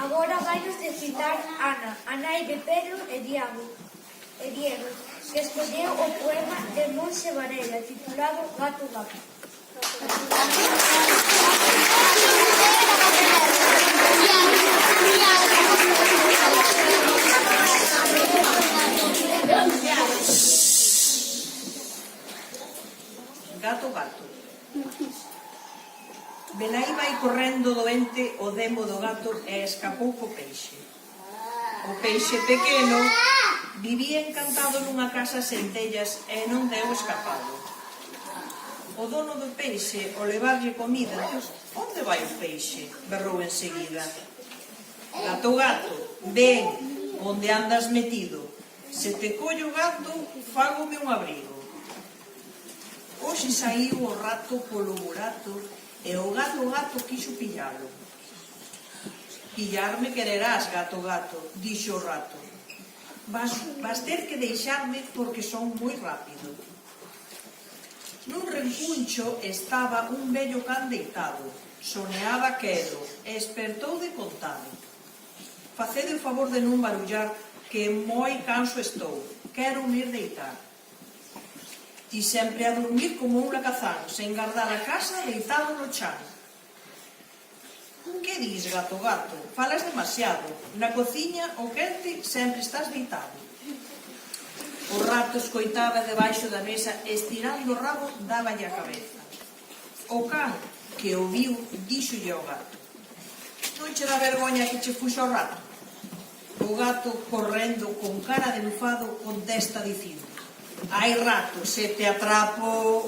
Agora vainos recitar Ana, a nai de Pedro e Diego, que escolleu o poema de Monse Varela titulado Gato Gato. Gato gato. Velaí vai correndo doente o demo do gato e escapou co peixe. O peixe pequeno vivía encantado nunha casa sen tellas e non deu escapado. O dono do peixe, ao levarlle comida, onde vai o peixe? Berrou enseguida. Gato, gato, ven, onde andas metido? Se te collo gato, fágome un abrigo. Hoxe saíu o rato polo burato e o gato gato quixo pillalo. Pillarme quererás, gato gato, dixo o rato. Vas ter que deixarme porque son moi rápido. Nun rencuncho estaba un vello can deitado, soneaba quedo e espertou de contado. Facede o favor de non barullar que moi canso estou, quero ir deitar. Ti sempre a dormir como un lacazán, sen gardar a casa deitado no chan. Que dis, gato gato? Falas demasiado. Na cociña, o quente, sempre estás deitado. O rato escoitaba debaixo da mesa, estirando o rabo, dáballe a cabeza. O can, que o viu, díxolle ao gato: non che dá vergoña que che fuxo o rato? O gato, correndo con cara de enfado, contesta dicindo: ai rato, se te atrapo...